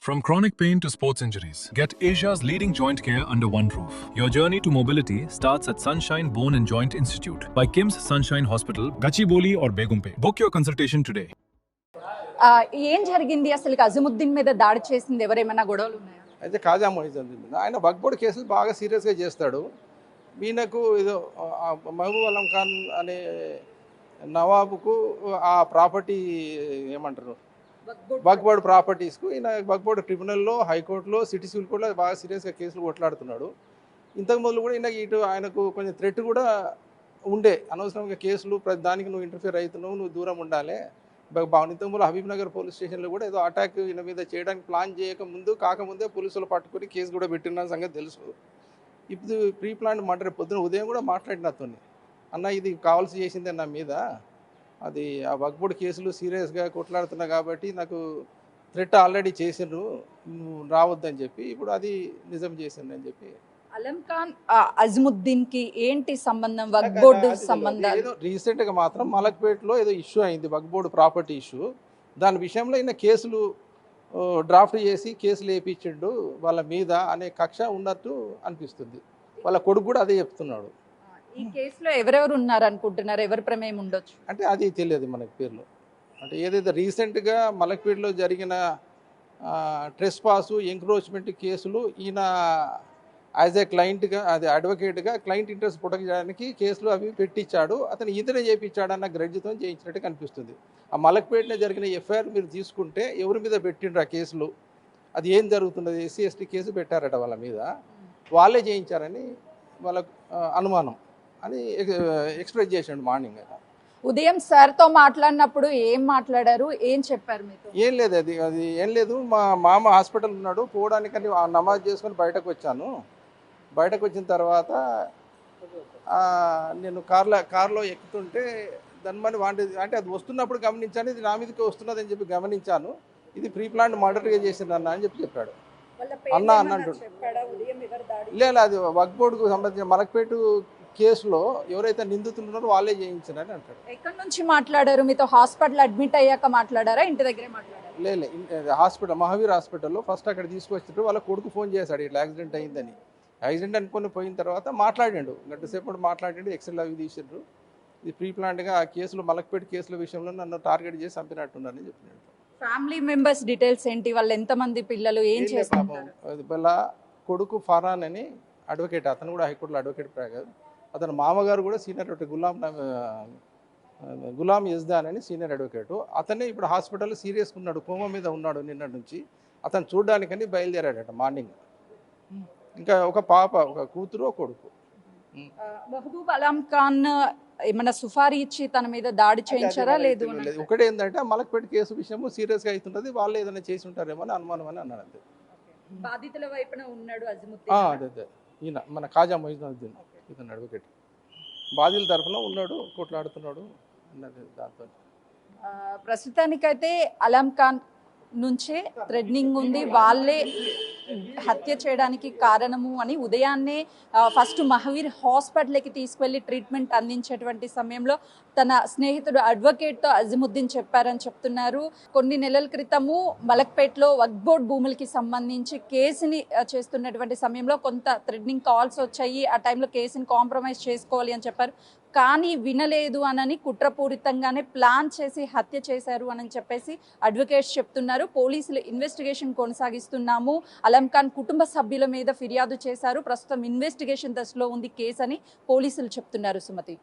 From chronic pain to sports injuries, get Asia's leading joint care under one roof. Your journey to mobility starts at Sunshine Bone and Joint Institute by KIMS Sunshine Hospital, Gachibowli or Begumpe. Book your consultation today. ఏం జరిగింది అసలు అజముద్దీన్ మీద దాడి చేసింది ఎవరేమైనా గొడవలు ఉన్నాయా? అయితే ఖాజా మొయినుద్దీన్ మీద ఆయన వక్బోర్డ్ కేసులు బాగా సీరియస్గా చేస్తాడు. ఈయనకు ఏదో మహబూబ్ అలం ఖాన్ అనే నవాబుకు ఆ ప్రాపర్టీ ఏమంటారు వక్బోర్డ్ ప్రాపర్టీస్కు ఈయన వక్బోర్డ్ ట్రిబ్యునల్లో, హైకోర్టులో, సిటీ సివిల్ కోర్టులో బాగా సీరియస్గా కేసులు కొట్లాడుతున్నాడు. ఇంతకు మొదలు కూడా ఈయన ఇటు ఆయనకు కొంచెం థ్రెట్ కూడా ఉండే, అనవసరంగా కేసులు ప్రతి దానికి నువ్వు ఇంటర్ఫియర్ అవుతున్నావు, నువ్వు దూరం ఉండాలి. ఇంతకుముందు హబీబ్ నగర్ పోలీస్ స్టేషన్లో కూడా ఏదో అటాక్ ఈయన మీద చేయడానికి ప్లాన్ కాకముందే పోలీసులు పట్టుకొని కేసు కూడా పెట్టిన సంగతి తెలుసు. ఇప్పుడు ప్రీ ప్లాన్ మర్డర్ పొద్దున ఉదయం కూడా మాట్లాడిన అతన్ని, అన్న ఇది కావాల్సి చేసిందే నా మీద, అది ఆ వక్బోర్డ్ కేసులు సీరియస్గా కొట్లాడుతున్నా కాబట్టి నాకు థ్రెట్ ఆల్రెడీ చేసిండ్రు, నువ్వు రావద్దని చెప్పి ఇప్పుడు అది నిజం చేసిండు అని చెప్పి. అలం ఖాన్ అజముద్దీన్ కి ఏంటి సంబంధం? వక్బోర్డ్ సంబంధం ఏదో రీసెంట్గా మాత్రం మలక్పేటలో ఏదో ఇష్యూ అయింది, వక్బోర్డ్ ప్రాపర్టీ ఇష్యూ. దాని విషయంలో ఈయన కేసులు డ్రాఫ్ట్ చేసి కేసులు వేయించిండు వాళ్ళ మీద అనే కక్ష ఉన్నట్టు అనిపిస్తుంది. వాళ్ళ కొడుకు కూడా అదే చెప్తున్నాడు. ఈ కేసులో ఎవరెవరు ఉన్నారు అనుకుంటున్నారు? ఎవరి ప్రమేయం ఉండొచ్చు అంటే అది తెలియదు మనకి పేర్లు. అంటే ఏదైతే రీసెంట్గా మలక్పేటలో జరిగిన ట్రెస్ పాసు, ఎంక్రోచ్మెంట్ కేసులు ఈయన యాజ్ ఏ క్లయింట్గా, అది అడ్వకేట్గా క్లయింట్ ఇంట్రెస్ట్ ప్రొటెక్ట్ చేయడానికి కేసులు అవి పెట్టించాడు. అతను ఇతనే చేయించాడు అన్న గ్రడ్జ్తో చేయించినట్టు కనిపిస్తుంది. ఆ మలక్పేటలో జరిగిన ఎఫ్ఐఆర్ మీరు తీసుకుంటే ఎవరి మీద పెట్టిండ్రు ఆ కేసులు, అది ఏం జరుగుతున్నది, ఎస్సీ ఎస్టీ కేసు పెట్టారట వాళ్ళ మీద, వాళ్ళే చేయించారని వాళ్ళ అనుమానం అని ఎక్స్ప్రెస్ చేసాడు మార్నింగ్. ఉదయం సార్తో మాట్లాడినప్పుడు ఏం మాట్లాడారు, ఏం చెప్పారు మీతో? ఏం లేదు, అది ఏం లేదు, మా మామ హాస్పిటల్ ఉన్నాడు, పోవడానికని నమాజ్ చేసుకొని బయటకు వచ్చాను. బయటకు వచ్చిన తర్వాత నేను కార్లో ఎక్కుతుంటే దానిమని అంటే అది వస్తున్నప్పుడు గమనించాను, ఇది నా మీదకి వస్తున్నది అని చెప్పి గమనించాను, ఇది ప్రీ ప్లాన్ మర్డర్గా చేసింది అన్న అని చెప్పాడు. అన్న అన్నట్టు లేదు, అది వక్బోర్డుకు సంబంధించిన మలక్పేట కేసులో ఎవరైతే నిందితున్నారో వాళ్ళే చేయించారని అంటాడు. ఎక్కడి నుంచి మాట్లాడారు మీతో? హాస్పిటల్ అడ్మిట్ అయ్యాక మాట్లాడారా, ఇంటి దగ్గరే మాట్లాడారు? లేదు, హాస్పిటల్ మహావీర్ హాస్పిటల్లో ఫస్ట్ అక్కడ తీసుకొచ్చినట్టు వాళ్ళ కొడుకు ఫోన్ చేశాడు ఇట్లా యాక్సిడెంట్ అయిందని. యాక్సిడెంట్ అనుకుని పోయిన తర్వాత మాట్లాడాడు, గంటసేపు మాట్లాడాడు, ఎక్స్రేలు అవి తీసిండ్రు, ఇది ప్రీ ప్లాన్డ్గా ఆ కేసులు మలక్పేట కేసుల విషయంలో నన్ను టార్గెట్ చేసి చంపినట్టున్నారని చెప్పినాడు. ఫ్యామిలీ మెంబర్స్ డీటెయిల్స్ ఏంటి? వాళ్ళు ఎంతమంది పిల్లలు, ఏం చేస్తారు? వాళ్ళ కొడుకు ఫరాన్ అని అడ్వకేట్, అతను కూడా హైకోర్టులో అడ్వకేట్ కాదు, అతను మామగారు కూడా సీనియర్ గులాం యజ్దాన్ అని సీనియర్ అడ్వకేటు. అతనే ఇప్పుడు హాస్పిటల్లో సీరియస్గా ఉన్నాడు, కోమా మీద ఉన్నాడు నిన్నటి నుంచి. అతను చూడడానికని బయలుదేరాడట మార్నింగ్. ఇంకా ఒక పాప, ఒక కూతురు, ఒక కొడుకు. మహబూబ్ అలం ఖాన్ ఏమన్నా సుఫారీ ఇచ్చి తన మీద దాడి చేయించారా? లేదు, ఒకటే ఏంటంటే మలక్పేట కేసు విషయము సీరియస్గా అవుతున్నది, వాళ్ళు ఏదైనా చేసి ఉంటారేమో అని అనుమానం అని అన్నాడు. అంతే. బాధితుల వైపున ఉన్నాడు అదే ఈయన మన ఖాజా మొయినుద్దీన్, ఇతను అడ్వకేట్, బాధితుల తరఫున ఉన్నాడు, కొట్లాడుతున్నాడు అన్నది. దాంతో ప్రస్తుతానికైతే అలం ఖాన్ నుంచే థ్రెడ్నింగ్ ఉంది, వాళ్ళే హత్య చేయడానికి కారణము అని ఉదయాన్నే ఫస్ట్ మహావీర్ హాస్పిటల్కి తీసుకువెళ్ళి ట్రీట్మెంట్ అందించేటువంటి సమయంలో తన స్నేహితుడు అడ్వకేట్తో అజముద్దీన్ చెప్పారని చెప్తున్నారు. కొన్ని నెలల క్రితము మలక్పేటలో వక్బోర్డ్ భూములకి సంబంధించి కేసుని చేస్తున్నటువంటి సమయంలో కొంత థ్రెడ్నింగ్ కాల్స్ వచ్చాయి, ఆ టైంలో కేసుని కాంప్రమైజ్ చేసుకోవాలి అని చెప్పారు. కానీ వినలేదు అనని కుట్రపూరితంగానే ప్లాన్ చేసి హత్య చేశారు అని చెప్పేసి అడ్వకేట్స్ చెప్తున్నారు. పోలీసులు ఇన్వెస్టిగేషన్ కొనసాగిస్తున్నాము, అలం ఖాన్ కుటుంబ సభ్యుల మీద ఫిర్యాదు చేశారు, ప్రస్తుతం ఇన్వెస్టిగేషన్ దశలో ఉంది కేసు అని పోలీసులు చెప్తున్నారు. సుమతి.